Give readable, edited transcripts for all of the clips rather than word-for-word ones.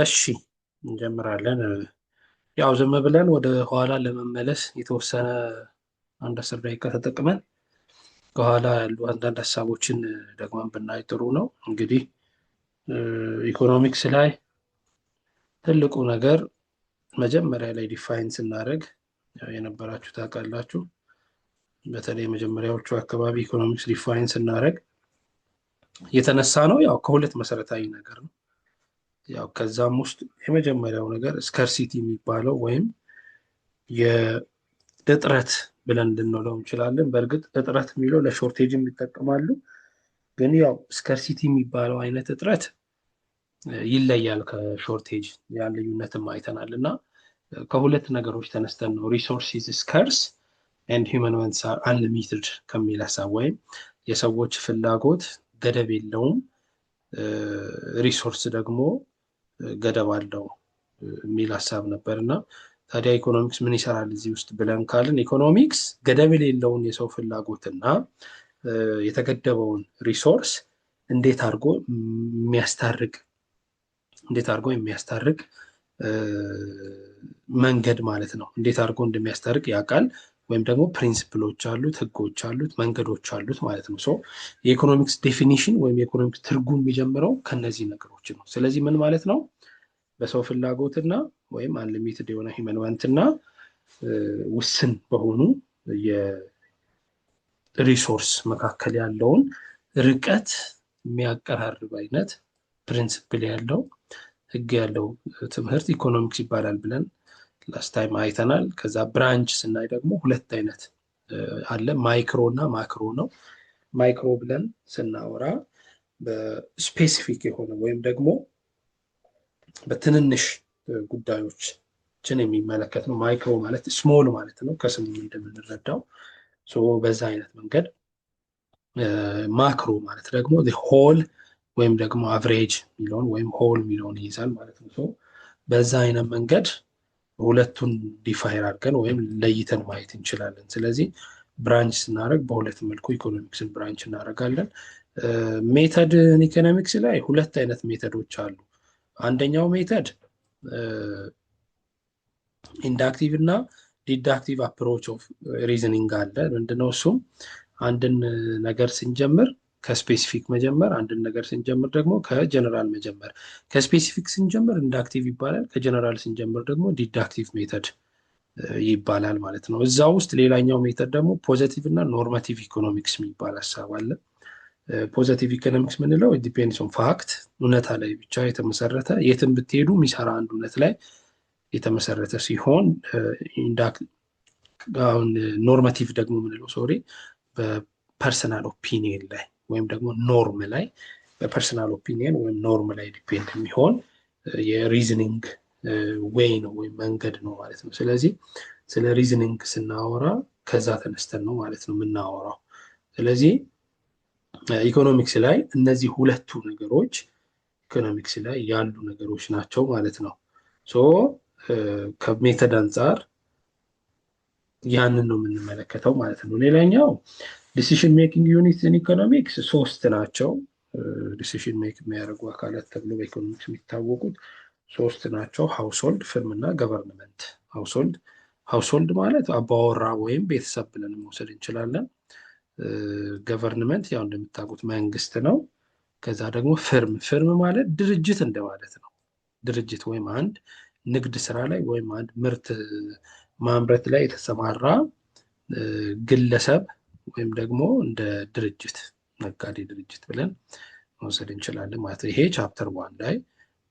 እሺ እንጀምራለን። ያው ዝም ብለን ወደ ኋላ ለመመለስ የተወሰነ አንድ 10 ደቂቃ ተጠቅመን ከኋላ ያሉ አንዳንድ ሀሳቦችን ደግመን ብናይ ጥሩ ነው። እንግዲህ ኢኮኖሚክስ ላይ ትልቁ ነገር መጀመሪያ ላይ ዲፋይን ስናደርግ ያው የነበራችሁ ታውቃላችሁ። በተለይ መጀመሪያዎቹ አካባቢ ኢኮኖሚክስ ዲፋይን ስናደርግ የተነሳ ነው ያው ከሁለት መሰረታዊ ነገር ነው። ያው ከዛም ውስጥ የመጀመሪያው ነገር ስከርሲቲ የሚባለው ወይም የእጥረት ብለን ልንለው እንችላለን። በእርግጥ እጥረት የሚለው ለሾርቴጅ ይጠቀማሉ፣ ግን ያው ስከርሲቲ የሚባለው አይነት እጥረት ይለያል ከሾርቴጅ። ያን ልዩነትም አይተናል እና ከሁለት ነገሮች ተነስተን ነው ሪሶርሲስ ስከርስ ኤንድ ሂውመን ወንትስ አር አንሊሚትድ ከሚል ሀሳብ ወይም የሰዎች ፍላጎት ገደብ የለውም፣ ሪሶርስ ደግሞ ገደብ አለው የሚል ሀሳብ ነበር። እና ታዲያ ኢኮኖሚክስ ምን ይሰራል እዚህ ውስጥ ብለን ካልን ኢኮኖሚክስ ገደብ የሌለውን የሰው ፍላጎትና የተገደበውን ሪሶርስ እንዴት አድርጎ የሚያስታርቅ መንገድ ማለት ነው። እንዴት አድርጎ እንደሚያስታርቅ ያውቃል፣ ወይም ደግሞ ፕሪንሲፕሎች አሉት፣ ህጎች አሉት፣ መንገዶች አሉት ማለት ነው። የኢኮኖሚክስ ዴፊኒሽን ወይም የኢኮኖሚክስ ትርጉም የሚጀምረው ከነዚህ ነገሮች ነው። ስለዚህ ምን ማለት ነው? በሰው ፍላጎትና ወይም አንሊሚትድ የሆነ ሂውመን ዋንትና ውስን በሆኑ የሪሶርስ መካከል ያለውን ርቀት የሚያቀራርብ አይነት ፕሪንሲፕል ያለው ህግ ያለው ትምህርት ኢኮኖሚክስ ይባላል ብለን ላስት ታይም አይተናል። ከዛ ብራንች ስናይ ደግሞ ሁለት አይነት አለ፣ ማይክሮ እና ማክሮ ነው። ማይክሮ ብለን ስናወራ በስፔሲፊክ የሆነ ወይም ደግሞ በትንንሽ ጉዳዮችን የሚመለከት ነው። ማይክሮ ማለት ስሞል ማለት ነው ከስሙ እንደምንረዳው። በዛ አይነት መንገድ ማክሮ ማለት ደግሞ ሆል ወይም ደግሞ አቨሬጅ የሚለውን ወይም ሆል የሚለውን ይይዛል ማለት ነው። በዛ አይነት መንገድ ሁለቱን ዲፋይን አድርገን ወይም ለይተን ማየት እንችላለን። ስለዚህ ብራንች ስናደርግ በሁለት መልኩ ኢኮኖሚክስን ብራንች እናደርጋለን። ሜተድ ኢኮኖሚክስ ላይ ሁለት አይነት ሜተዶች አሉ። አንደኛው ሜተድ ኢንዳክቲቭ እና ዲዳክቲቭ አፕሮች ኦፍ ሪዝኒንግ አለ። ምንድነው እሱም? አንድን ነገር ስንጀምር ከስፔሲፊክ መጀመር፣ አንድን ነገር ስንጀምር ደግሞ ከጀነራል መጀመር። ከስፔሲፊክ ስንጀምር ኢንዳክቲቭ ይባላል፣ ከጀነራል ስንጀምር ደግሞ ዲዳክቲቭ ሜተድ ይባላል ማለት ነው። እዛ ውስጥ ሌላኛው ሜተድ ደግሞ ፖዘቲቭ እና ኖርማቲቭ ኢኮኖሚክስ የሚባል ሀሳብ አለ። ፖዘቲቭ ኢኮኖሚክስ ምንለው ዲፔንድስ ኦን ፋክት፣ እውነታ ላይ ብቻ የተመሰረተ የትም ብትሄዱ የሚሰራ አንድ እውነት ላይ የተመሰረተ ሲሆን፣ ኖርማቲቭ ደግሞ ምንለው በፐርሰናል ኦፒኒየን ላይ ወይም ደግሞ ኖርም ላይ በፐርሰናል ኦፒኒየን ወይም ኖርም ላይ ዲፔንድ የሚሆን የሪዝኒንግ ዌይ ነው ወይም መንገድ ነው ማለት ነው። ስለዚህ ስለ ሪዝኒንግ ስናወራ ከዛ ተነስተን ነው ማለት ነው የምናወራው። ስለዚህ ኢኮኖሚክስ ላይ እነዚህ ሁለቱ ነገሮች ኢኮኖሚክስ ላይ ያሉ ነገሮች ናቸው ማለት ነው። ከሜተድ አንጻር ያንን ነው የምንመለከተው ማለት ነው። ሌላኛው ዲሲሽን ሜኪንግ ዩኒት ኢኮኖሚክስ ሶስት ናቸው። ዲሲሽን ሜክ የሚያደርጉ አካላት ተብሎ በኢኮኖሚክስ የሚታወቁት ሶስት ናቸው። ሃውስሆልድ፣ ፍርም እና ገቨርንመንት። ሃውስሆልድ ማለት አባወራ ወይም ቤተሰብ ብለን መውሰድ እንችላለን። ገቨርንመንት ያው እንደምታውቁት መንግስት ነው። ከዛ ደግሞ ፍርም ማለት ድርጅት እንደማለት ነው። ድርጅት ወይም አንድ ንግድ ስራ ላይ ወይም አንድ ምርት ማምረት ላይ የተሰማራ ግለሰብ ወይም ደግሞ እንደ ድርጅት ነጋዴ ድርጅት ብለን መውሰድ እንችላለን ማለት ነው። ይሄ ቻፕተር 1 ላይ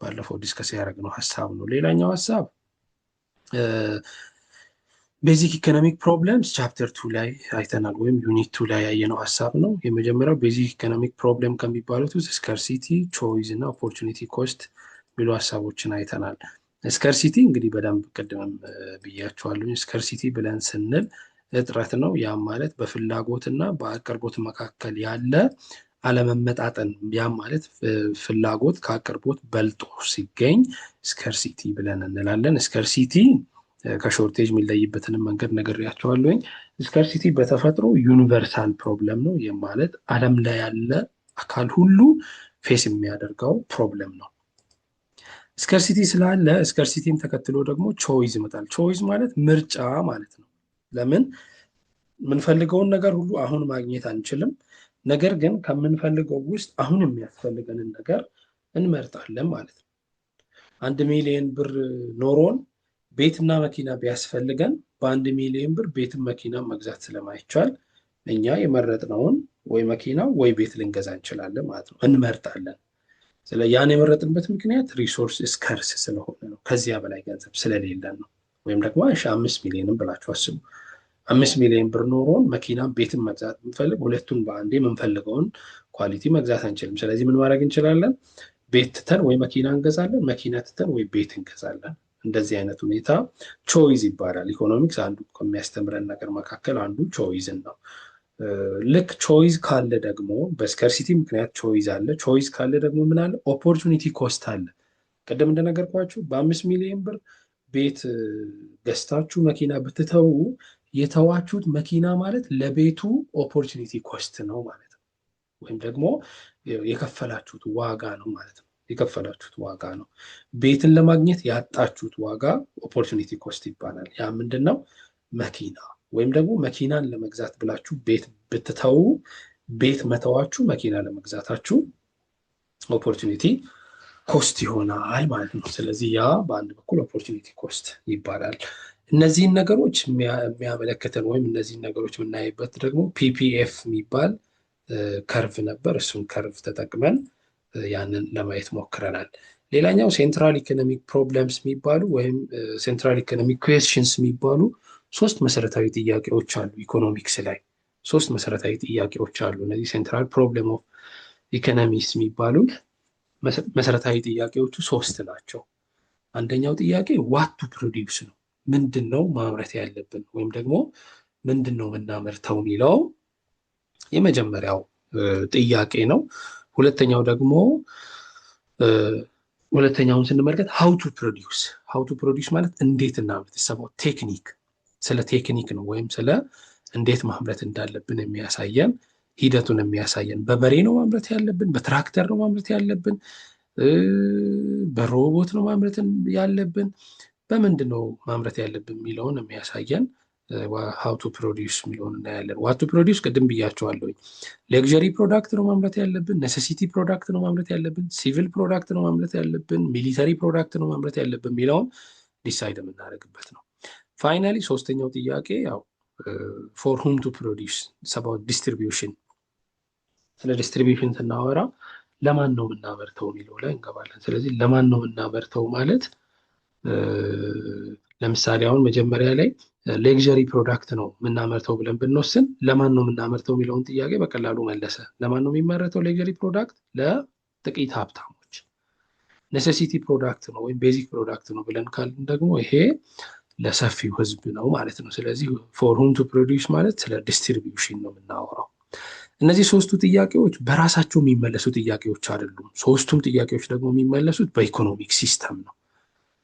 ባለፈው ዲስከስ ያደረግነው ሀሳብ ነው። ሌላኛው ሀሳብ ቤዚክ ኢኮኖሚክ ፕሮብለምስ ቻፕተር 2 ላይ አይተናል፣ ወይም ዩኒት 2 ላይ ያየነው ሀሳብ ነው። የመጀመሪያው ቤዚክ ኢኮኖሚክ ፕሮብለም ከሚባሉት ውስጥ ስከርሲቲ፣ ቾይዝ እና ኦፖርቹኒቲ ኮስት የሚሉ ሀሳቦችን አይተናል። ስከርሲቲ እንግዲህ በደንብ ቅድምም ብያቸዋለሁ። ስከርሲቲ ብለን ስንል እጥረት ነው። ያም ማለት በፍላጎትና በአቅርቦት መካከል ያለ አለመመጣጠን፣ ያም ማለት ፍላጎት ከአቅርቦት በልጦ ሲገኝ ስከርሲቲ ብለን እንላለን። ስከርሲቲ ከሾርቴጅ የሚለይበትንም መንገድ ነግሬያቸዋለሁኝ። ስከርሲቲ በተፈጥሮ ዩኒቨርሳል ፕሮብለም ነው። ይህም ማለት ዓለም ላይ ያለ አካል ሁሉ ፌስ የሚያደርገው ፕሮብለም ነው። ስከርሲቲ ስላለ ስከርሲቲን ተከትሎ ደግሞ ቾይዝ ይመጣል። ቾይዝ ማለት ምርጫ ማለት ነው። ለምን የምንፈልገውን ነገር ሁሉ አሁን ማግኘት አንችልም። ነገር ግን ከምንፈልገው ውስጥ አሁን የሚያስፈልገንን ነገር እንመርጣለን ማለት ነው። 1 ሚሊዮን ብር ኖሮን ቤትና መኪና ቢያስፈልገን በ1 ሚሊዮን ብር ቤትን መኪና መግዛት ስለማይቻል እኛ የመረጥነውን ወይ መኪና ወይ ቤት ልንገዛ እንችላለን ማለት ነው። እንመርጣለን። ስለ ያን የመረጥንበት ምክንያት ሪሶርስ ስከርስ ስለሆነ ነው። ከዚያ በላይ ገንዘብ ስለሌለን ነው። ወይም ደግሞ 5 ሚሊዮንም ብላችሁ አስቡ። 5 ሚሊዮን ብር ኖሮን መኪና ቤትን መግዛት ብንፈልግ ሁለቱን በአንዴ የምንፈልገውን ኳሊቲ መግዛት አንችልም። ስለዚህ ምን ማድረግ እንችላለን? ቤት ትተን ወይ መኪና እንገዛለን፣ መኪና ትተን ወይ ቤት እንገዛለን። እንደዚህ አይነት ሁኔታ ቾይዝ ይባላል። ኢኮኖሚክስ አንዱ ከሚያስተምረን ነገር መካከል አንዱ ቾይዝን ነው። ልክ ቾይዝ ካለ ደግሞ በስከርሲቲ ምክንያት ቾይዝ አለ። ቾይዝ ካለ ደግሞ ምን አለ? ኦፖርቹኒቲ ኮስት አለ። ቅድም እንደነገርኳችሁ በ5 ሚሊዮን ብር ቤት ገዝታችሁ መኪና ብትተዉ የተዋችሁት መኪና ማለት ለቤቱ ኦፖርቹኒቲ ኮስት ነው ማለት ነው። ወይም ደግሞ የከፈላችሁት ዋጋ ነው ማለት ነው። የከፈላችሁት ዋጋ ነው። ቤትን ለማግኘት ያጣችሁት ዋጋ ኦፖርቹኒቲ ኮስት ይባላል። ያ ምንድን ነው? መኪና ወይም ደግሞ መኪናን ለመግዛት ብላችሁ ቤት ብትተዉ ቤት መተዋችሁ መኪና ለመግዛታችሁ ኦፖርቹኒቲ ኮስት ይሆናል ማለት ነው። ስለዚህ ያ በአንድ በኩል ኦፖርቹኒቲ ኮስት ይባላል። እነዚህን ነገሮች የሚያመለክተን ወይም እነዚህን ነገሮች የምናይበት ደግሞ ፒፒኤፍ የሚባል ከርቭ ነበር። እሱን ከርቭ ተጠቅመን ያንን ለማየት ሞክረናል። ሌላኛው ሴንትራል ኢኮኖሚክ ፕሮብለምስ የሚባሉ ወይም ሴንትራል ኢኮኖሚክ ኩዌስችንስ የሚባሉ 3 መሰረታዊ ጥያቄዎች አሉ። ኢኮኖሚክስ ላይ 3 መሰረታዊ ጥያቄዎች አሉ። እነዚህ ሴንትራል ፕሮብለም ኦፍ ኢኮኖሚክስ የሚባሉ መሰረታዊ ጥያቄዎቹ 3 ናቸው። አንደኛው ጥያቄ ዋት ቱ ፕሮዲውስ ነው። ምንድን ነው ማምረት ያለብን ወይም ደግሞ ምንድን ነው የምናመርተው የሚለው የመጀመሪያው ጥያቄ ነው። ሁለተኛው ደግሞ ሁለተኛውን ስንመለከት ሃው ቱ ፕሮዲውስ። ሃው ቱ ፕሮዲውስ ማለት እንዴት እናምርት፣ ሰባው ቴክኒክ፣ ስለ ቴክኒክ ነው ወይም ስለ እንዴት ማምረት እንዳለብን የሚያሳየን ሂደቱን የሚያሳየን። በበሬ ነው ማምረት ያለብን፣ በትራክተር ነው ማምረት ያለብን፣ በሮቦት ነው ማምረት ያለብን፣ በምንድን ነው ማምረት ያለብን የሚለውን የሚያሳየን ሃው ቱ ፕሮዲውስ የሚለውን እናያለን። ዋት ቱ ፕሮዲውስ ቅድም ብያቸዋለሁ። ሌክዠሪ ፕሮዳክት ነው ማምረት ያለብን፣ ኔሴሲቲ ፕሮዳክት ነው ማምረት ያለብን፣ ሲቪል ፕሮዳክት ነው ማምረት ያለብን፣ ሚሊተሪ ፕሮዳክት ነው ማምረት ያለብን የሚለውን ዲሳይድ የምናደርግበት ነው። ፋይናሊ ሶስተኛው ጥያቄ ያው ፎር ሁም ቱ ፕሮዲውስ ሰባው ዲስትሪቢዩሽን። ስለ ዲስትሪቢዩሽን ስናወራ ለማን ነው የምናመርተው የሚለው ላይ እንገባለን። ስለዚህ ለማን ነው የምናመርተው ማለት ለምሳሌ አሁን መጀመሪያ ላይ ሌክዠሪ ፕሮዳክት ነው የምናመርተው ብለን ብንወስን ለማን ነው የምናመርተው የሚለውን ጥያቄ በቀላሉ መለሰ። ለማን ነው የሚመረተው ሌክዠሪ ፕሮዳክት? ለጥቂት ሀብታሞች። ኔሴሲቲ ፕሮዳክት ነው ወይም ቤዚክ ፕሮዳክት ነው ብለን ካልን ደግሞ ይሄ ለሰፊው ህዝብ ነው ማለት ነው። ስለዚህ ፎር ሁም ቱ ፕሮዲውስ ማለት ስለ ዲስትሪቢዩሽን ነው የምናወራው። እነዚህ 3ቱ ጥያቄዎች በራሳቸው የሚመለሱ ጥያቄዎች አይደሉም። 3ቱም ጥያቄዎች ደግሞ የሚመለሱት በኢኮኖሚክ ሲስተም ነው።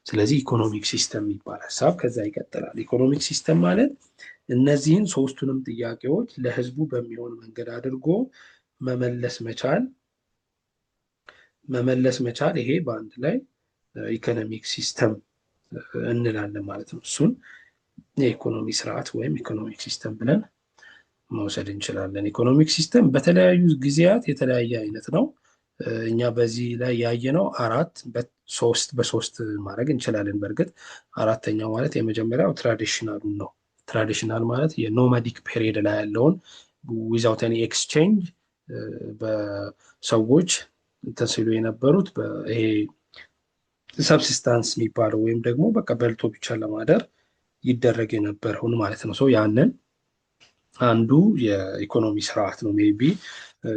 ስለዚህ ኢኮኖሚክ ሲስተም የሚባል ሀሳብ ከዛ ይቀጥላል። ኢኮኖሚክ ሲስተም ማለት እነዚህን 3ቱንም ጥያቄዎች ለህዝቡ በሚሆን መንገድ አድርጎ መመለስ መቻል ይሄ በአንድ ላይ ኢኮኖሚክ ሲስተም እንላለን ማለት ነው። እሱን የኢኮኖሚ ስርዓት ወይም ኢኮኖሚክ ሲስተም ብለን መውሰድ እንችላለን። ኢኮኖሚክ ሲስተም በተለያዩ ጊዜያት የተለያየ አይነት ነው። እኛ በዚህ ላይ ያየነው 4 በ3 ማድረግ እንችላለን። በእርግጥ አራተኛው ማለት የመጀመሪያው ትራዲሽናሉ ነው። ትራዲሽናል ማለት የኖማዲክ ፔሪየድ ላይ ያለውን ዊዛውት ኤኒ ኤክስቼንጅ በሰዎች ተስሎ የነበሩት ይሄ ሰብሲስታንስ የሚባለው ወይም ደግሞ በቃ በልቶ ብቻ ለማደር ይደረግ የነበረውን ማለት ነው። ያንን አንዱ የኢኮኖሚ ስርዓት ነው። ሜይ ቢ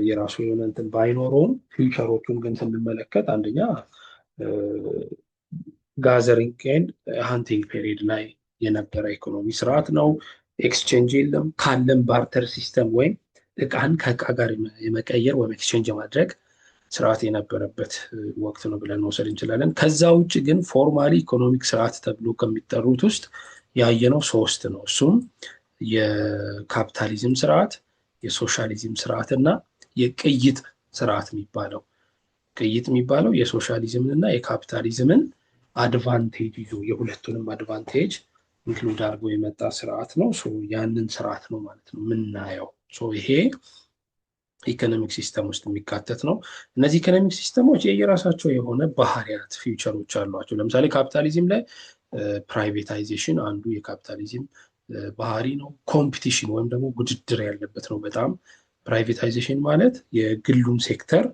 የራሱ የሆነ እንትን ባይኖረውም ፊውቸሮቹን ግን ስንመለከት አንደኛ ጋዘሪንግ ኤንድ ሃንቲንግ ፔሪድ ላይ የነበረ ኢኮኖሚ ስርዓት ነው። ኤክስቼንጅ የለም። ካለም ባርተር ሲስተም ወይም እቃን ከእቃ ጋር የመቀየር ወይም ኤክስቼንጅ የማድረግ ስርዓት የነበረበት ወቅት ነው ብለን መውሰድ እንችላለን። ከዛ ውጭ ግን ፎርማሊ ኢኮኖሚክ ስርዓት ተብሎ ከሚጠሩት ውስጥ ያየነው 3 ነው። እሱም የካፒታሊዝም ስርዓት፣ የሶሻሊዝም ስርዓት እና የቅይጥ ስርዓት የሚባለው ቅይጥ የሚባለው የሶሻሊዝምን እና የካፒታሊዝምን አድቫንቴጅ ይዞ የሁለቱንም አድቫንቴጅ ኢንክሉድ አድርጎ የመጣ ስርዓት ነው። ያንን ስርዓት ነው ማለት ነው የምናየው። ይሄ ኢኮኖሚክ ሲስተም ውስጥ የሚካተት ነው። እነዚህ ኢኮኖሚክ ሲስተሞች የየራሳቸው የሆነ ባህሪያት ፊውቸሮች አሏቸው። ለምሳሌ ካፒታሊዝም ላይ ፕራይቬታይዜሽን አንዱ የካፒታሊዝም ባህሪ ነው። ኮምፒቲሽን ወይም ደግሞ ውድድር ያለበት ነው በጣም። ፕራይቬታይዜሽን ማለት የግሉን ሴክተር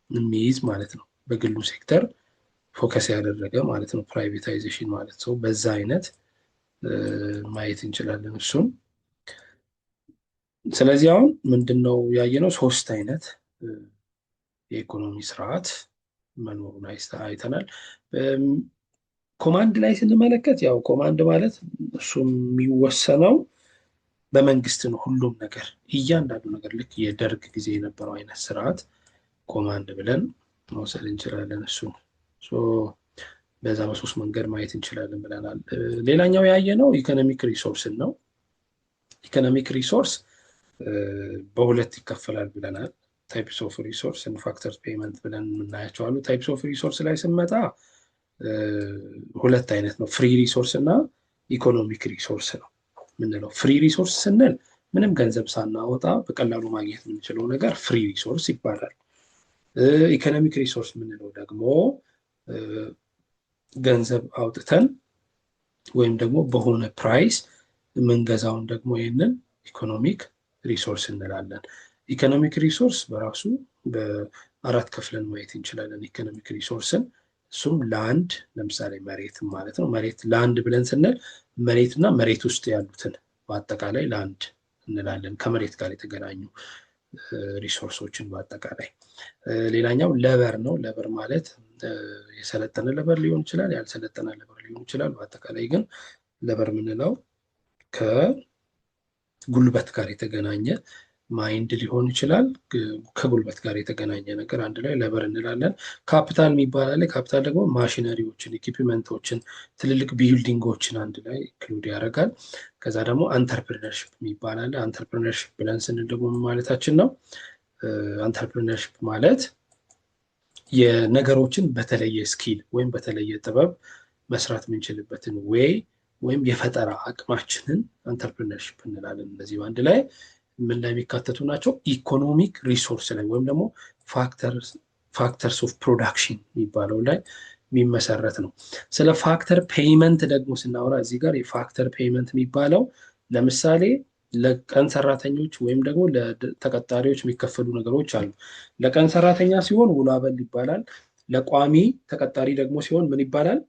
የሚይዝ ማለት ነው። በግሉ ሴክተር ፎከስ ያደረገ ማለት ነው ፕራይቬታይዜሽን ማለት ሰው። በዛ አይነት ማየት እንችላለን እሱን። ስለዚህ አሁን ምንድነው ያየነው? 3 አይነት የኢኮኖሚ ስርዓት መኖሩን አይተናል። ኮማንድ ላይ ስንመለከት ያው ኮማንድ ማለት እሱ የሚወሰነው በመንግስት ነው። ሁሉም ነገር እያንዳንዱ ነገር ልክ የደርግ ጊዜ የነበረው አይነት ስርዓት ኮማንድ ብለን መውሰድ እንችላለን እሱን። በዛ በ3 መንገድ ማየት እንችላለን ብለናል። ሌላኛው ያየነው ኢኮኖሚክ ሪሶርስን ነው። ኢኮኖሚክ ሪሶርስ በ2 ይከፈላል ብለናል። ታይፕስ ኦፍ ሪሶርስ እና ፋክተርስ ፔይመንት ብለን የምናያቸው አሉ። ታይፕስ ኦፍ ሪሶርስ ላይ ስንመጣ 2 አይነት ነው፣ ፍሪ ሪሶርስ እና ኢኮኖሚክ ሪሶርስ ነው የምንለው። ፍሪ ሪሶርስ ስንል ምንም ገንዘብ ሳናወጣ በቀላሉ ማግኘት የምንችለው ነገር ፍሪ ሪሶርስ ይባላል። ኢኮኖሚክ ሪሶርስ የምንለው ደግሞ ገንዘብ አውጥተን ወይም ደግሞ በሆነ ፕራይስ የምንገዛውን ደግሞ ይህንን ኢኮኖሚክ ሪሶርስ እንላለን። ኢኮኖሚክ ሪሶርስ በራሱ በ4 ከፍለን ማየት እንችላለን ኢኮኖሚክ ሪሶርስን። እሱም ላንድ፣ ለምሳሌ መሬት ማለት ነው። መሬት ላንድ ብለን ስንል መሬትና መሬት ውስጥ ያሉትን በአጠቃላይ ላንድ እንላለን፣ ከመሬት ጋር የተገናኙ ሪሶርሶችን በአጠቃላይ። ሌላኛው ለበር ነው። ለበር ማለት የሰለጠነ ለበር ሊሆን ይችላል፣ ያልሰለጠነ ለበር ሊሆን ይችላል። በአጠቃላይ ግን ለበር የምንለው ከጉልበት ጋር የተገናኘ ማይንድ ሊሆን ይችላል፣ ከጉልበት ጋር የተገናኘ ነገር አንድ ላይ ለበር እንላለን። ካፒታል የሚባል አለ። ካፒታል ደግሞ ማሽነሪዎችን፣ ኢኩፕመንቶችን፣ ትልልቅ ቢልዲንጎችን አንድ ላይ ኢንክሉድ ያደርጋል። ከዛ ደግሞ አንተርፕሪነርሽፕ የሚባል አለ። አንተርፕሪነርሽፕ ብለን ስንል ደግሞ ማለታችን ነው? አንተርፕሪነርሽፕ ማለት የነገሮችን በተለየ ስኪል ወይም በተለየ ጥበብ መስራት የምንችልበትን ዌይ ወይም የፈጠራ አቅማችንን አንተርፕሪነርሽፕ እንላለን። እነዚህ በአንድ ላይ ምን ላይ የሚካተቱ ናቸው? ኢኮኖሚክ ሪሶርስ ላይ ወይም ደግሞ ፋክተርስ ኦፍ ፕሮዳክሽን የሚባለው ላይ የሚመሰረት ነው። ስለ ፋክተር ፔይመንት ደግሞ ስናወራ እዚህ ጋር የፋክተር ፔይመንት የሚባለው ለምሳሌ ለቀን ሰራተኞች ወይም ደግሞ ለተቀጣሪዎች የሚከፈሉ ነገሮች አሉ። ለቀን ሰራተኛ ሲሆን ውሎ አበል ይባላል። ለቋሚ ተቀጣሪ ደግሞ ሲሆን ምን ይባላል?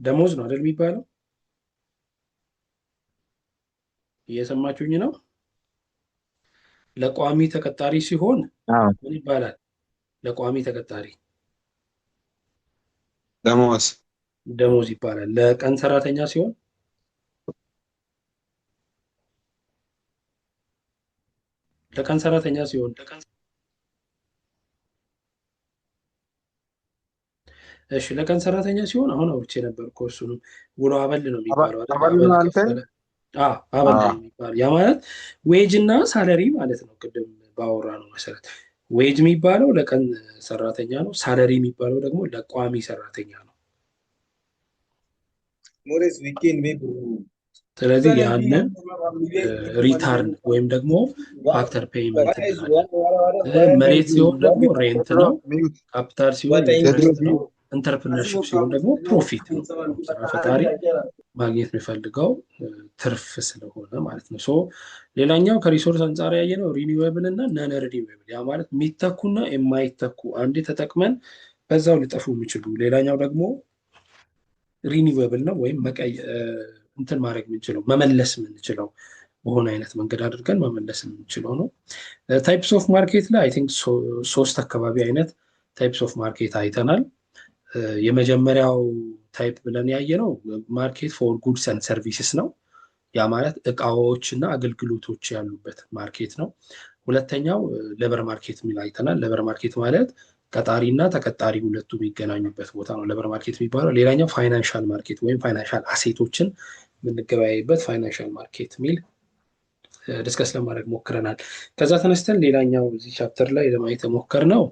ደሞዝ ነው አይደል የሚባለው? እየሰማችሁኝ ነው? ለቋሚ ተቀጣሪ ሲሆን ምን ይባላል? ለቋሚ ተቀጣሪ ደሞዝ ይባላል። ለቀን ሰራተኛ ሲሆን ለቀን ሰራተኛ ሲሆን እሺ፣ ለቀን ሰራተኛ ሲሆን አሁን አውርቼ ነበር እኮ እሱንም ውሎ አበል ነው የሚባለው አይደል? አበል ነው የሚባለው። ያ ማለት ዌጅ እና ሳለሪ ማለት ነው። ቅድም ባወራ ነው መሰረት ዌጅ የሚባለው ለቀን ሰራተኛ ነው። ሳለሪ የሚባለው ደግሞ ለቋሚ ሰራተኛ ነው። ስለዚህ ያንን ሪታርን ወይም ደግሞ ፋክተር ፔይመንት እንላለን። መሬት ሲሆን ደግሞ ሬንት ነው። ካፒታል ሲሆን ኢንቨስት ነው። ኢንተርፕሪነርሺፕ ሲሆን ደግሞ ፕሮፊት ነው። ስራ ፈጣሪ ማግኘት የሚፈልገው ትርፍ ስለሆነ ማለት ነው። ሌላኛው ከሪሶርስ አንጻር ያየነው ሪኒዌብል እና ነን ሪኒዌብል፣ ያ ማለት የሚተኩና የማይተኩ አንዴ ተጠቅመን በዛው ሊጠፉ የሚችሉ። ሌላኛው ደግሞ ሪኒዌብል ነው ወይም እንትን ማድረግ የምንችለው መመለስ የምንችለው በሆነ አይነት መንገድ አድርገን መመለስ የምንችለው ነው። ታይፕስ ኦፍ ማርኬት ላይ አይ ቲንክ 3 አካባቢ አይነት ታይፕስ ኦፍ ማርኬት አይተናል። የመጀመሪያው ታይፕ ብለን ያየነው ማርኬት ፎር ጉድስ ኤንድ ሰርቪስስ ነው። ያ ማለት እቃዎች እና አገልግሎቶች ያሉበት ማርኬት ነው። ሁለተኛው ሌበር ማርኬት የሚል አይተናል። ሌበር ማርኬት ማለት ቀጣሪ እና ተቀጣሪ ሁለቱ የሚገናኙበት ቦታ ነው ሌበር ማርኬት የሚባለው። ሌላኛው ፋይናንሻል ማርኬት ወይም ፋይናንሻል አሴቶችን የምንገበያይበት ፋይናንሻል ማርኬት የሚል ዲስከስ ለማድረግ ሞክረናል። ከዛ ተነስተን ሌላኛው እዚህ ቻፕተር ላይ ለማየት ሞከርነው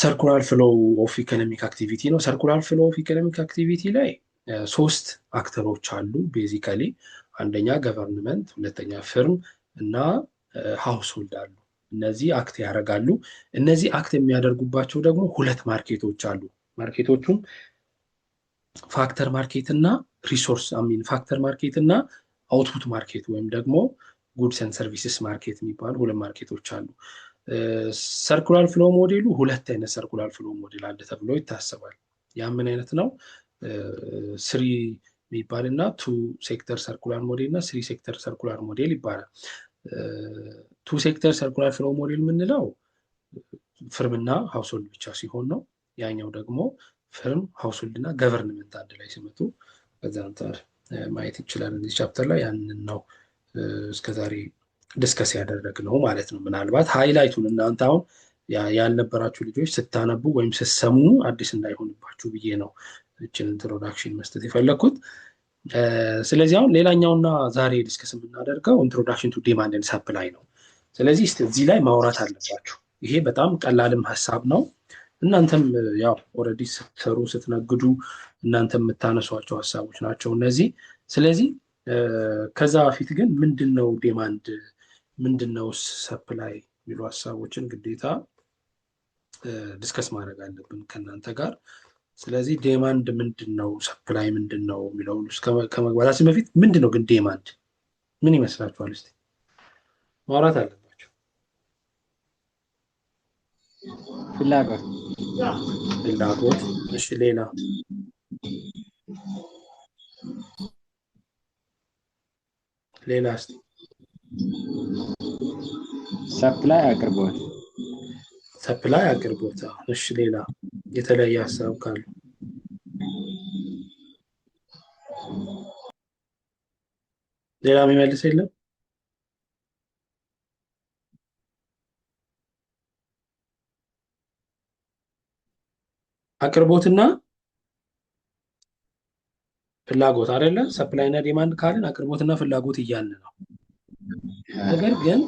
ሰርኩላር ፍሎ ኦፍ ኢኮኖሚክ አክቲቪቲ ነው። ሰርኩላር ፍሎ ኦፍ ኢኮኖሚክ አክቲቪቲ ላይ ሶስት አክተሮች አሉ ቤዚካሊ። አንደኛ ገቨርንመንት፣ ሁለተኛ ፍርም እና ሃውስሆልድ አሉ። እነዚህ አክት ያደርጋሉ። እነዚህ አክት የሚያደርጉባቸው ደግሞ ሁለት ማርኬቶች አሉ። ማርኬቶቹም ፋክተር ማርኬት እና ሪሶርስ ፋክተር ማርኬት እና አውትፑት ማርኬት ወይም ደግሞ ጉድስ ኤንድ ሰርቪስስ ማርኬት የሚባሉ ሁለት ማርኬቶች አሉ። ሰርኩላር ፍሎ ሞዴሉ ሁለት አይነት ሰርኩላር ፍሎ ሞዴል አለ ተብሎ ይታሰባል። ያ ምን አይነት ነው? ስሪ የሚባል እና ቱ ሴክተር ሰርኩላር ሞዴል እና ስሪ ሴክተር ሰርኩላር ሞዴል ይባላል። ቱ ሴክተር ሰርኩላር ፍሎ ሞዴል የምንለው ፍርምና ሃውስሆልድ ብቻ ሲሆን ነው። ያኛው ደግሞ ፍርም፣ ሃውስሆልድ እና ገቨርንመንት አንድ ላይ ሲመጡ ከዛ አንጻር ማየት ይችላል። እዚህ ቻፕተር ላይ ያንን ነው እስከዛሬ ዲስከስ ያደረግነው ማለት ነው። ምናልባት ሃይላይቱን እናንተ አሁን ያልነበራችሁ ልጆች ስታነቡ ወይም ስትሰሙ አዲስ እንዳይሆንባችሁ ብዬ ነው እችን ኢንትሮዳክሽን መስጠት የፈለግኩት። ስለዚህ አሁን ሌላኛውና ዛሬ ዲስከስ የምናደርገው ኢንትሮዳክሽን ቱ ዲማንድ ኤንድ ሰፕላይ ነው። ስለዚህ እዚህ ላይ ማውራት አለባችሁ። ይሄ በጣም ቀላልም ሀሳብ ነው። እናንተም ያው ኦልሬዲ ስትሰሩ ስትነግዱ እናንተ የምታነሷቸው ሀሳቦች ናቸው እነዚህ። ስለዚህ ከዛ በፊት ግን ምንድነው ዲማንድ፣ ምንድነው ሰፕላይ የሚሉ ሀሳቦችን ግዴታ ዲስከስ ማድረግ አለብን ከእናንተ ጋር። ስለዚህ ዲማንድ ምንድነው፣ ሰፕላይ ምንድነው የሚለው ከመግባታችን በፊት ምንድነው ግን ዲማንድ ምን ይመስላችኋል? እስቲ ማውራት አለባቸው። ፍላጎት። እሺ ሌላ? እስቲ ሰፕላይ አቅርቦት። እሺ ሌላ የተለያየ ሀሳብ ካለ? ሌላ የሚመልስ የለም? አቅርቦትና ፍላጎት አይደለ? ሰፕላይ እና ዲማንድ ካልን አቅርቦትና ፍላጎት እያልን ነው። ነገር ግን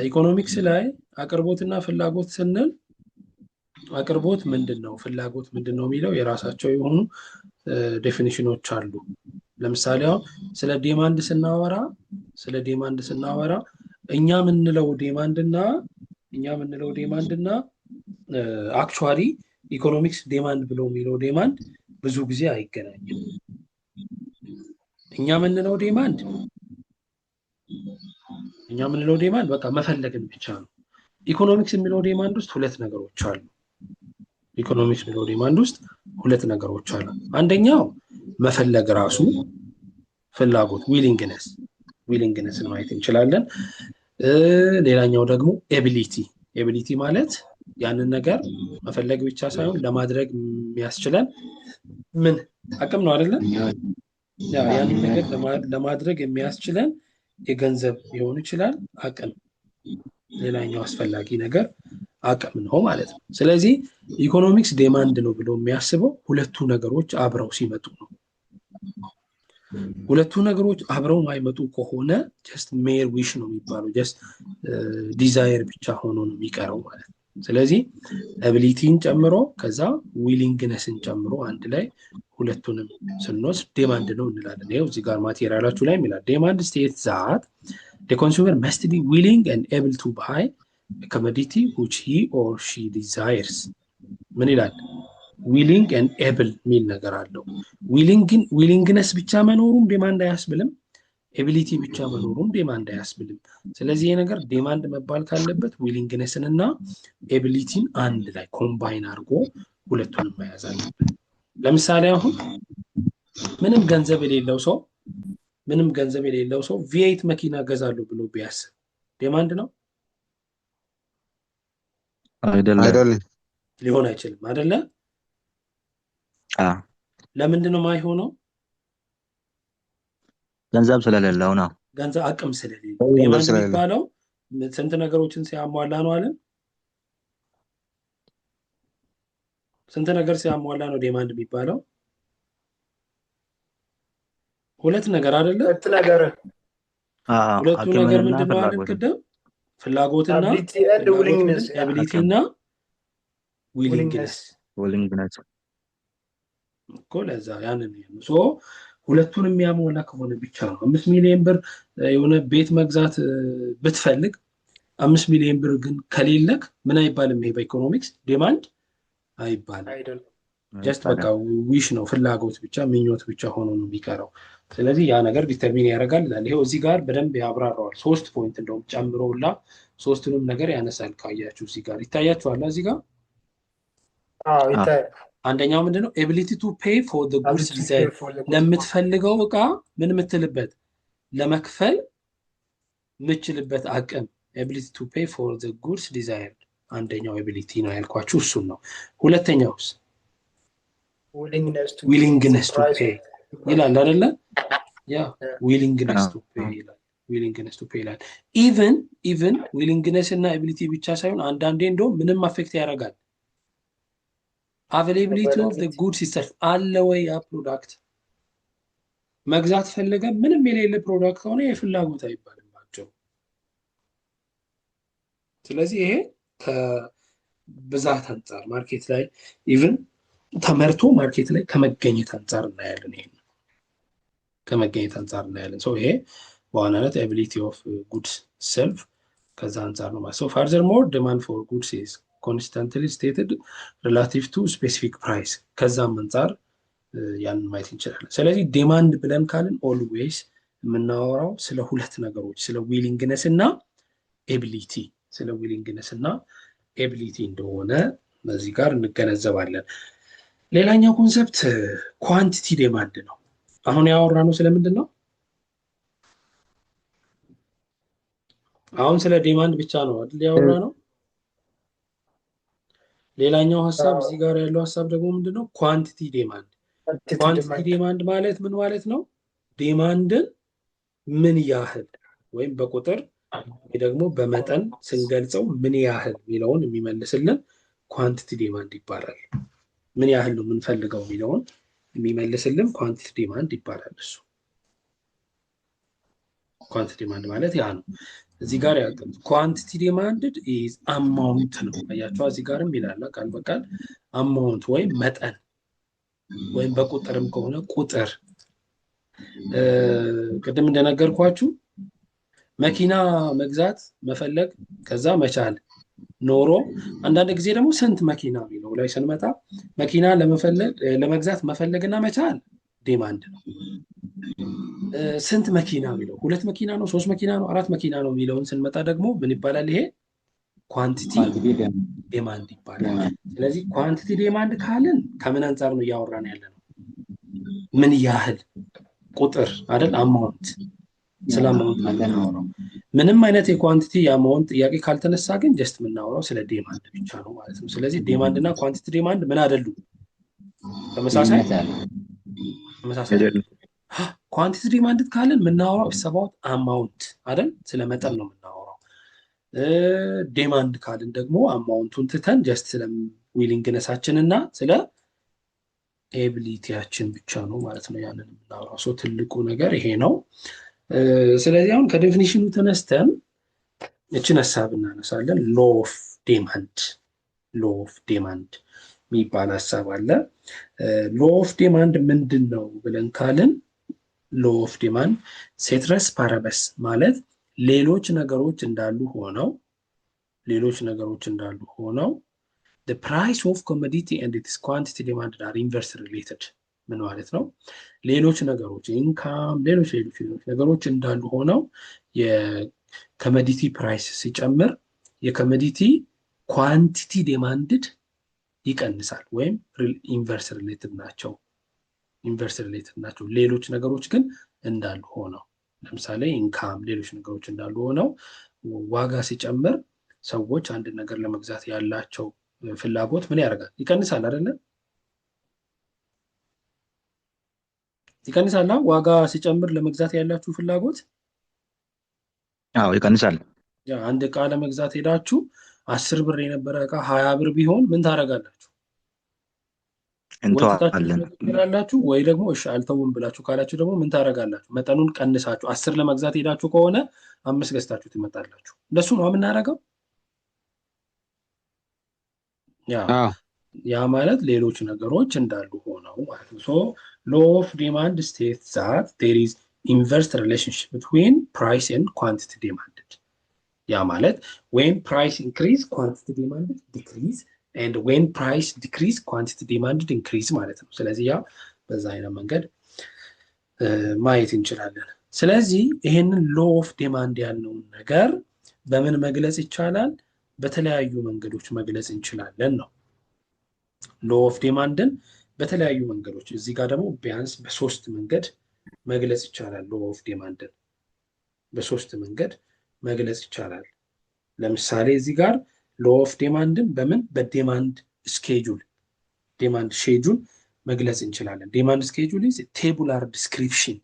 ኢኮኖሚክስ ላይ አቅርቦትና ፍላጎት ስንል አቅርቦት ምንድነው፣ ፍላጎት ምንድነው የሚለው የራሳቸው የሆኑ ዴፊኒሽኖች አሉ። ለምሳሌ አሁን ስለ ዲማንድ ስናወራ እኛ የምንለው ዲማንድና አክቹዋሊ ኢኮኖሚክስ ዲማንድ ብሎ የሚለው ዲማንድ ብዙ ጊዜ አይገናኝም። እኛ የምንለው ዲማንድ በቃ መፈለግን ብቻ ነው። ኢኮኖሚክስ የሚለው ዲማንድ ውስጥ ሁለት ነገሮች አሉ። አንደኛው መፈለግ ራሱ ፍላጎት ዊሊንግነስን ማየት እንችላለን። ሌላኛው ደግሞ ኤቢሊቲ ማለት ያንን ነገር መፈለግ ብቻ ሳይሆን ለማድረግ የሚያስችለን ምን አቅም ነው አይደለም? ያንን ነገር ለማድረግ የሚያስችለን የገንዘብ ሊሆን ይችላል አቅም። ሌላኛው አስፈላጊ ነገር አቅም ነው ማለት ነው። ስለዚህ ኢኮኖሚክስ ዲማንድ ነው ብሎ የሚያስበው ሁለቱ ነገሮች አብረው ሲመጡ ነው። ሁለቱ ነገሮች አብረው ማይመጡ ከሆነ ጀስት ሜር ዊሽ ነው የሚባለው፣ ጀስት ዲዛየር ብቻ ሆኖ ነው የሚቀረው ማለት ነው። ስለዚህ አቢሊቲን ጨምሮ ከዛ ዊሊንግነስን ጨምሮ አንድ ላይ ሁለቱንም ስንወስድ ዲማንድ ነው እንላለን። ይኸው እዚህ ጋር ማቴሪያላችሁ ላይ ይላል ዲማንድ ስቴት ዛት the consumer must be willing and able to buy a commodity which he or she desires። ምን ይላል? willing and able የሚል ነገር አለው። ዊሊንግነስ ብቻ መኖሩም ዲማንድ አያስብልም፣ ኤቢሊቲ ብቻ መኖሩም ዲማንድ አያስብልም። ስለዚህ ይሄ ነገር ዲማንድ መባል ካለበት ዊሊንግነስን እና ኤቢሊቲን አንድ ላይ ኮምባይን አድርጎ ሁለቱንም መያዝ አለበት። ለምሳሌ አሁን ምንም ገንዘብ የሌለው ሰው ቪኤት መኪና ገዛለሁ ብሎ ቢያስብ ዲማንድ ነው አይደለም? ሊሆን አይችልም አይደለ? ለምንድን ነው የማይሆነው? ገንዘብ ስለሌለው ነው። ገንዘብ አቅም ስለሌለው። ዲማንድ የሚባለው ስንት ነገሮችን ሲያሟላ ነው አለ? ስንት ነገር ሲያሟላ ነው ዲማንድ የሚባለው? ሁለት ነገር አይደለ? ሁለቱ ነገር ምንድነው አለ ቅድም? ፍላጎትና አቢሊቲ እና ዊሊንግነስ willingness እኮ ለዛ ያንን ነው ሶ ሁለቱን የሚያሟላ ከሆነ ብቻ ነው 5 ሚሊዮን ብር የሆነ ቤት መግዛት ብትፈልግ 5 ሚሊዮን ብር ግን ከሌለክ ምን አይባልም ይሄ በኢኮኖሚክስ ዲማንድ አይባልም አይደለም ጀስት በቃ ዊሽ ነው ፍላጎት ብቻ ምኞት ብቻ ሆኖ ነው የሚቀረው ስለዚህ ያ ነገር ዲተርሚን ያደርጋል ይሄው እዚህ ጋር በደንብ ያብራራዋል 3 ፖይንት እንደውም ጨምሮላ ሶስቱንም ነገር ያነሳል ካያችሁ እዚህ ጋር ይታያችኋል እዚህ ጋር ይታያል አንደኛው ምንድነው ability to pay for the goods desired ለምትፈልገው ዕቃ ምን ምትልበት ለመክፈል ምትችልበት አቅም ability to pay for the goods desired አንደኛው ability ነው ያልኳችሁ እሱን ነው ሁለተኛውስ willingness to pay ይላል አይደለ ያ willingness to pay ይላል willingness to pay ይላል even willingness እና ability ብቻ ሳይሆን አንዳንዴ እንደው ምንም አፌክት ያደርጋል availability of the goods itself አለ ወይ ያ ፕሮዳክት መግዛት ፈልገ ምንም የሌለ ፕሮዳክት ሆነ የፍላጎት አይባልባቸው ስለዚህ ይሄ ከብዛት አንፃር ማርኬት ላይ even ተመርቶ ማርኬት ላይ ከመገኘት አንፃር እናያለን ይሄን ከመገኘት አንፃር እናያለን so ይሄ በዋናነት ability of goods self ከዛ አንፃር ነው so furthermore demand for goods is constantly stated relative to specific price ከዛም አንፃር ያን ማየት እንችላለን ስለዚህ ዲማንድ ብለን ካልን always የምናወራው ስለ ሁለት ነገሮች ስለ willingness እና ability ስለ willingness እና ability እንደሆነ በዚህ ጋር እንገነዘባለን ሌላኛው ኮንሰፕት ኳንቲቲ ዲማንድ ነው አሁን ያወራነው ስለምንድን ነው አሁን ስለ ዲማንድ ብቻ ነው አይደል ያወራነው ሌላኛው ሐሳብ እዚህ ጋር ያለው ሐሳብ ደግሞ ምንድነው ኳንቲቲ ዲማንድ ማለት ምን ማለት ነው ዲማንድን ምን ያህል ወይም በቁጥር ወይ ደግሞ በመጠን ስንገልጸው ምን ያህል የሚለውን የሚመልስልን ኳንቲቲ ዲማንድ ይባላል ምን ያህል ነው የምንፈልገው የሚለውን የሚመልስልን ኳንቲቲ ዲማንድ ይባላል እሱ ኳንቲቲ ዲማንድ ማለት ያ ነው እዚህ ጋር ያቀም ኳንቲቲ ዲማንድድ is amount ነው አያችሁ እዚህ ጋርም ይላል ቃል በቃል amount ወይም መጠን ወይም በቁጥርም ከሆነ ቁጥር ቅድም እንደነገርኳችሁ መኪና መግዛት መፈለግ ከዛ መቻል ኖሮ አንዳንድ ጊዜ ደግሞ ስንት መኪና ነው ላይ ስንመጣ መኪና ለመግዛት መፈለግና መቻል ዲማንድ ነው ስንት መኪና ነው ሁለት መኪና ነው ሶስት መኪና ነው አራት መኪና ነው የሚለውን ስንመጣ ደግሞ ምን ይባላል ይሄ ኳንቲቲ ዲማንድ ይባላል ስለዚህ ኳንቲቲ ዲማንድ ካልን ከምን አንፃር ነው ያወራን ያለነው ምን ያህል ቁጥር አይደል አማውንት ስለማውንት ነው ምንም አይነት የኳንቲቲ አማውንት ጥያቄ ካልተነሳ ግን ጀስት ምናወራው ስለ ዲማንድ ብቻ ነው ማለት ነው ስለዚህ ዲማንድ እና ኳንቲቲ ዲማንድ ምን አይደሉ ተመሳሳይ ኳንቲቲ ዲማንድ ካልን ምናወራው about አማውንት አይደል ስለ መጠን ነው ምናወራው ዲማንድ ካልን ደግሞ አማውንቱን ትተን ጀስት ስለ ዊሊንግነሳችንና ስለ ኤቢሊቲያችን ብቻ ነው ማለት ነው ያንን ምናወራው ሶ ትልቁ ነገር ይሄ ነው ስለዚህ አሁን ከዴፊኒሽኑ ተነስተን እቺን ሐሳብ እናነሳለን law of demand የሚባል ሐሳብ አለ law of demand ምንድነው ብለን ካልን law of demand ceteris paribus ማለት ሌሎች ነገሮች እንዳሉ ሆነው the price of commodity and its quantity demanded are inversely related ምን ማለት ነው ሌሎች ነገሮች ኢንካም ሌሎች ነገሮች እንዳሉ ሆነው የኮሞዲቲ ፕራይስ ሲጨምር የኮሞዲቲ ኳንቲቲ ዲማንድድ ይቀንሳል ወይም ኢንቨርስ ሪሌትድ ናቸው ሌሎች ነገሮች ግን እንዳሉ ሆነው ለምሳሌ ኢንካም ሌሎች ነገሮች እንዳሉ ሆነው ዋጋ ሲጨምር ሰዎች አንድ ነገር ለመግዛት ያላቸው ፍላጎት ምን ያደርጋል ይቀንሳል አይደል ይቀንሳል ዋጋ ሲጨምር ለመግዛት ያላችሁ ፍላጎት ይቀንሳል ያ አንድ ዕቃ ለመግዛት ሄዳችሁ 10 ብር የነበረ ዕቃ 20 ብር ቢሆን ምን ታረጋላችሁ እንተዋለን ወይ ደግሞ እሺ አልተውም ብላችሁ ካላችሁ ደግሞ ምን ታረጋላችሁ መጠኑን ቀንሳችሁ 10 ለመግዛት ሄዳችሁ ከሆነ 5 ገዝታችሁ ትመጣላችሁ እንደሱ ነው የምናደርገው ያ ያ ማለት ሌሎች ነገሮች እንዳሉ ሆነው ማለት ነው። ሶ ሎ ኦፍ ዲማንድ ስቴት ዛት ዴር ኢዝ ኢንቨርስ ሪሌሽንሽፕ ቢትዊን ፕራይስ ኤንድ ኳንቲቲ ዲማንድድ። ያ ማለት ዌን ፕራይስ ኢንክሪዝ ኳንቲቲ ዲማንድድ ዲክሪዝ ኤንድ ዌን ፕራይስ ዲክሪዝ ኳንቲቲ ዲማንድድ ኢንክሪዝ ማለት ነው። ስለዚህ ያ በዛ አይነት መንገድ ማየት እንችላለን። ስለዚህ ይሄንን ሎ ኦፍ ዲማንድ ያልነውን ነገር በምን መግለጽ ይቻላል? በተለያዩ መንገዶች መግለጽ እንችላለን ነው። ሎ ኦፍ ዲማንድን በተለያዩ መንገዶች እዚህ ጋር ደግሞ ቢያንስ በሶስት መንገድ መግለጽ ይቻላል። ሎ ኦፍ ዲማንድን በሶስት መንገድ መግለጽ ይቻላል። ለምሳሌ እዚህ ጋር ሎ ኦፍ ዲማንድን በምን በዲማንድ ስኬጁል ዲማንድ ሼጁል መግለጽ እንችላለን። ዲማንድ ስኬጁል ኢዝ ቴቡላር ዲስክሪፕሽን።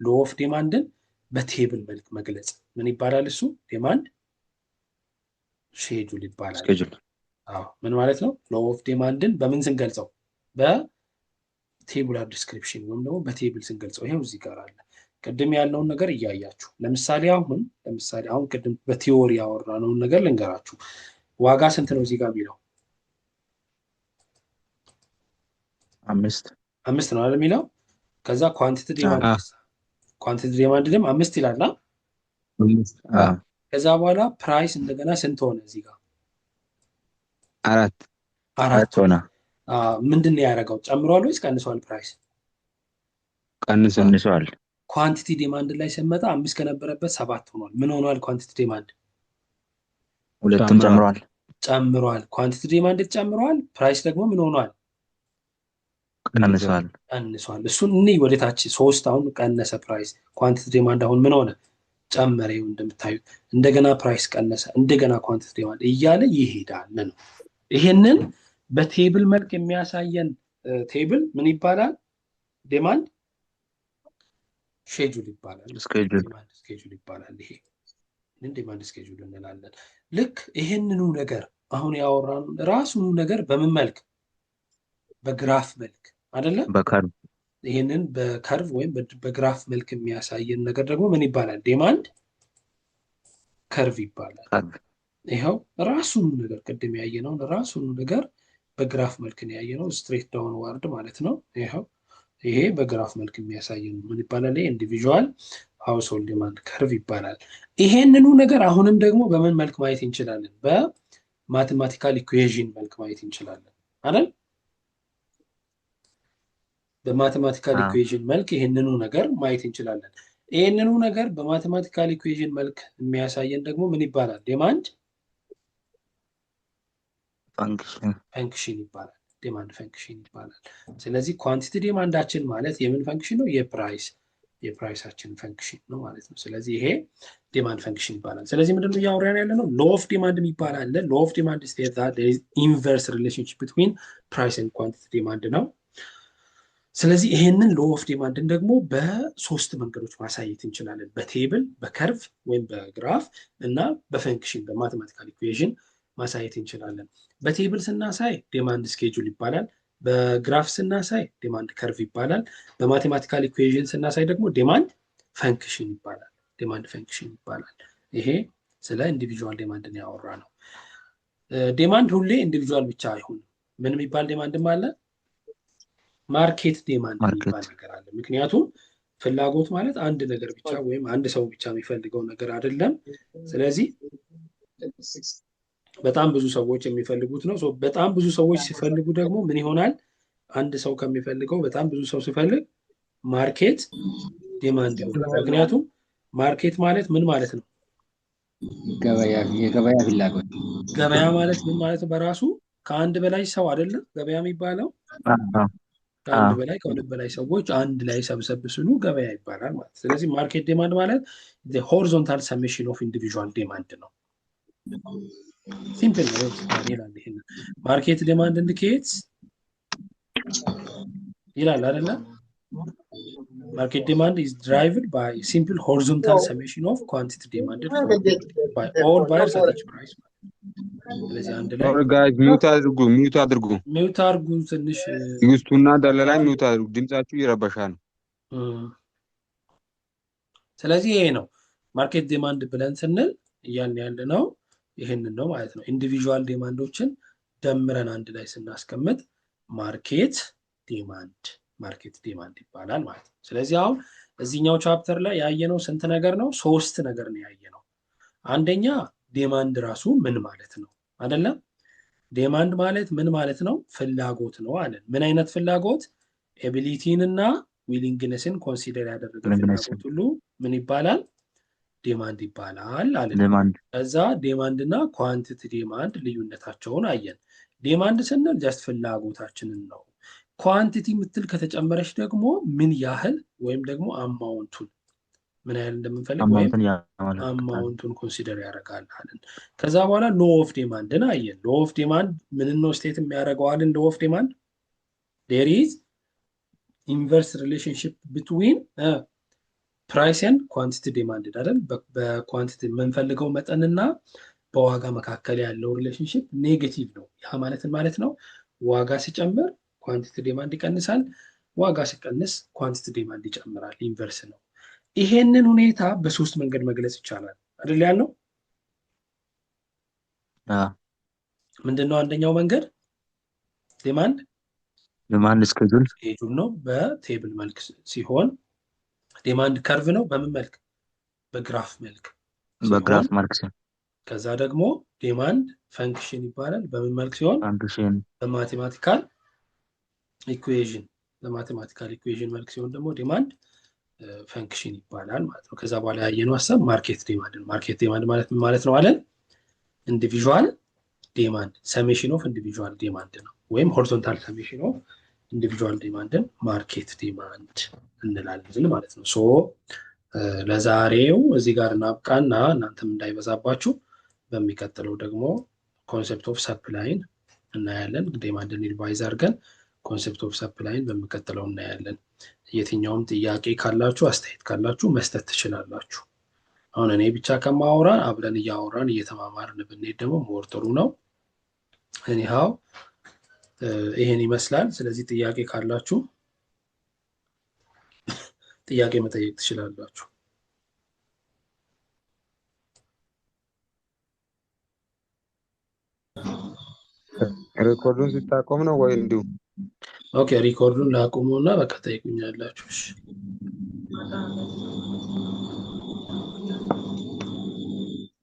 ሎ ኦፍ ዲማንድን በቴብል መልክ መግለጽ ምን ይባላል? እሱ ዲማንድ ሼጁል ይባላል። ምን ማለት ነው? ሎ ኦፍ ዲማንድን በምን ስንገልጸው? በቴቡላር ዲስክሪፕሽን ወይም ደግሞ በቴብል ስንገልጸው። ይሄው እዚህ ጋር አለ። ቅድም ያልነውን ነገር እያያችሁ ለምሳሌ አሁን ቅድም በቲዮሪ ያወራነውን ነገር ልንገራችሁ። ዋጋ ስንት ነው እዚህ ጋር የሚለው? አምስት ነው አይደል የሚለው? ከዛ ኳንቲቲ ዲማንድ ደግሞ 5 ይላል። ከዛ በኋላ ፕራይስ እንደገና ስንት ሆነ? እዚህ ጋር 4 ሆነ። ምንድን ነው ያደረገው? ጨምሯል ወይስ ቀንሷል? ፕራይስ ቀንሷል። ኳንቲቲ ዲማንድ ላይ ስንመጣ 5 ከነበረበት 7 ሆኗል። ምን ሆኗል? ኳንቲቲ ዲማንድ ሁለቱም ጨምሯል። ኳንቲቲ ዲማንድ ጨምሯል፣ ፕራይስ ደግሞ ምን ሆኗል? ቀንሷል። እሱን እኔ ወደታች 3 አሁን ቀነሰ ፕራይስ። ኳንቲቲ ዲማንድ አሁን ምን ሆነ? ጨመረ። ይኸው እንደምታዩት እንደገና ፕራይስ ቀነሰ፣ እንደገና ኳንቲቲ ዲማንድ እያለ ይሄዳል ነው። ይሄንን በቴብል መልክ የሚያሳየን ቴብል ምን ይባላል? ዲማንድ ሼጁል ይባላል። ስኬጁል ይባላል። ይሄ ዲማንድ ስኬጁል እንላለን። ልክ ይሄንኑ ነገር አሁን ያወራን ራሱኑ ነገር በምን መልክ? በግራፍ መልክ አይደለ? ይሄንን በከርቭ ወይም በግራፍ መልክ የሚያሳየን ነገር ደግሞ ምን ይባላል? ዲማንድ ከርቭ ይባላል። ይኸው ራሱኑ ነገር ቅድም ያየነውን ራሱኑ ነገር በግራፍ መልክ ነው ያየነው። ስትሬት ዳውን ዋርድ ማለት ነው። ይኸው ይሄ በግራፍ መልክ የሚያሳየን ምን ይባላል? ኢንዲቪዥዋል ሃውስሆልድ ዲማንድ ከርቭ ይባላል። ይሄንኑ ነገር አሁንም ደግሞ በምን መልክ ማየት እንችላለን? በማቴማቲካል ኢኩዌዥን መልክ ማየት እንችላለን አይደል? በማቴማቲካል ኢኩዌዥን መልክ ይሄንኑ ነገር ማየት እንችላለን። ይሄንኑ ነገር በማቴማቲካል ኢኩዌዥን መልክ የሚያሳየን ደግሞ ምን ይባላል? ዲማንድ ፈንክሽን ይባላል። ዲማንድ ፈንክሽን ይባላል። ስለዚህ ኳንቲቲ ዲማንዳችን ማለት የምን ፈንክሽን ነው? የፕራይሳችን ፈንክሽን ነው ማለት ነው። ስለዚህ ይሄ ዲማንድ ፈንክሽን ይባላል። ስለዚህ ምንድን ነው እያወራን ያለ ነው? ሎ ኦፍ ዲማንድ የሚባል አለ። ሎ ኦፍ ዲማንድ ስቴት ዛት ዜር ኢዝ ኢንቨርስ ሪሌሽንሺፕ ቢትዊን ፕራይስ ኤንድ ኳንቲቲ ዲማንድ ነው። ስለዚህ ይሄንን ሎ ኦፍ ዲማንድን ደግሞ በሶስት መንገዶች ማሳየት እንችላለን። በቴብል፣ በከርቭ ወይም በግራፍ እና በፈንክሽን በማቴማቲካል ኢኩዌዥን ማሳየት እንችላለን። በቴብል ስናሳይ ዲማንድ ስኬጁል ይባላል። በግራፍ ስናሳይ ዲማንድ ከርቭ ይባላል። በማቴማቲካል ኢኩዌዥን ስናሳይ ደግሞ ዲማንድ ፈንክሽን ይባላል። ዲማንድ ፈንክሽን ይባላል። ይሄ ስለ ኢንዲቪዥዋል ዲማንድን ያወራ ነው። ዲማንድ ሁሌ ኢንዲቪዥዋል ብቻ አይሆንም። ምን የሚባል ዲማንድም አለ? ማርኬት ዲማንድ የሚባል ነገር አለ። ምክንያቱም ፍላጎት ማለት አንድ ነገር ብቻ ወይም አንድ ሰው ብቻ የሚፈልገው ነገር አይደለም። ስለዚህ በጣም ብዙ ሰዎች የሚፈልጉት ነው። በጣም ብዙ ሰዎች ሲፈልጉ ደግሞ ምን ይሆናል? አንድ ሰው ከሚፈልገው በጣም ብዙ ሰው ሲፈልግ ማርኬት ዲማንድ ይሆናል። ምክንያቱም ማርኬት ማለት ምን ማለት ነው? የገበያ ፍላጎት። ገበያ ማለት ምን ማለት ነው? በራሱ ከአንድ በላይ ሰው አይደለም ገበያ የሚባለው። ከአንድ በላይ ከሁለት በላይ ሰዎች አንድ ላይ ሰብሰብ ሲሉ ገበያ ይባላል ማለት። ስለዚህ ማርኬት ዲማንድ ማለት ሆሪዞንታል ሰሜሽን ኦፍ ኢንዲቪዥዋል ዲማንድ ነው። ሲምፕል ነው ይላል። ይሄን ማርኬት ዲማንድ ኢንዲኬትስ ይላል አይደለ? ማርኬት ዲማንድ is derived by simple horizontal summation of quantity demanded by all buyers at each price. ስለዚህ አንድ ላይ ጋይስ ሚውት አድርጉ ትንሽ ይስቱና ዳለላይ ሚውት አድርጉ፣ ድምጻችሁ ይረበሻል። ስለዚህ ይሄ ነው ማርኬት ዲማንድ ብለን ስንል እያልን ያለ ነው። ይሄንን ነው ማለት ነው። ኢንዲቪዥዋል ዲማንዶችን ደምረን አንድ ላይ ስናስቀምጥ ማርኬት ዲማንድ ይባላል ማለት ነው። ስለዚህ አሁን እዚህኛው ቻፕተር ላይ ያየነው ስንት ነገር ነው? 3 ነገር ነው ያየነው። አንደኛ ዲማንድ ራሱ ምን ማለት ነው አይደለም? ዲማንድ ማለት ምን ማለት ነው? ፍላጎት ነው አለን። ምን አይነት ፍላጎት? ኤቢሊቲን እና ዊሊንግነስን ኮንሲደር ያደረገ ፍላጎት ሁሉ ምን ይባላል? ዲማንድ ይባላል አለን። ከዛ ዲማንድ እና ኳንቲቲ ዲማንድ ልዩነታቸውን አየን። ዲማንድ ስንል ጀስት ፍላጎታችንን ነው። ኳንቲቲ ምትል ከተጨመረች ደግሞ ምን ያህል ወይም ደግሞ አማውንቱን ምን ያህል እንደምንፈልግ ወይም አማውንቱን ኮንሲደር ያደርጋል አለን። ከዛ በኋላ ሎ ኦፍ ዲማንድን አየን። ሎ ኦፍ ዲማንድ ምን ነው ስቴት የሚያደርገው አለን? ሎ ኦፍ ዲማንድ there is inverse relationship between price and quantity demanded አይደል? በኳንቲቲ የምንፈልገው መጠንና በዋጋ መካከል ያለው ሪሌሽንሺፕ ኔጌቲቭ ነው። ያ ማለት ነው ዋጋ ሲጨምር ኳንቲቲ ዲማንድ ይቀንሳል፣ ዋጋ ሲቀንስ ኳንቲቲ ዲማንድ ይጨምራል። ኢንቨርስ ነው። ይሄንን ሁኔታ በ3 መንገድ መግለጽ ይቻላል አይደል? ያለው ምንድነው? አንደኛው መንገድ ዲማንድ ስኬጁል ነው፣ በቴብል መልክ ሲሆን ዲማንድ ከርቭ ነው። በምን መልክ? በግራፍ መልክ ሲሆን ከዛ ደግሞ ዲማንድ ፈንክሽን ይባላል። በምን መልክ ሲሆን? በማቴማቲካል ኢኩዌዥን መልክ ሲሆን ደግሞ ዲማንድ ፈንክሽን ይባላል ማለት ነው። ከዛ በኋላ ያየነው ሀሳብ ማርኬት ዲማንድ ማለት ምን ማለት ነው አለን? ኢንዲቪዥዋል ዲማንድ ሰሜሽን ኦፍ ኢንዲቪዥዋል ዲማንድ ነው፣ ወይም ሆሪዞንታል ሰሜሽን ኦፍ ኢንዲቪዥዋል ዲማንድን ማርኬት ዲማንድ እንላለን ማለት ነው። ሶ ለዛሬው እዚህ ጋር እናብቃና እናንተም እንዳይበዛባችሁ በሚቀጥለው ደግሞ ኮንሴፕት ኦፍ ሰፕላይን እናያለን። ዲማንድን ሪቫይዝ አድርገን ኮንሴፕት ኦፍ ሰፕላይን በሚቀጥለው እናያለን። የትኛውም ጥያቄ ካላችሁ አስተያየት ካላችሁ መስጠት ትችላላችሁ። አሁን እኔ ብቻ ከማወራ አብረን እያወራን እየተማማርን ብንሄድ ደግሞ ሞር ጥሩ ነው። እኒሃው ይሄን ይመስላል። ስለዚህ ጥያቄ ካላችሁ ጥያቄ መጠየቅ ትችላላችሁ። ሪኮርዱን ስታቆም ነው ወይ እንዲሁ? ኦኬ ሪኮርዱን ላቆመውና በቃ ጠይቁኛላችሁ። እሺ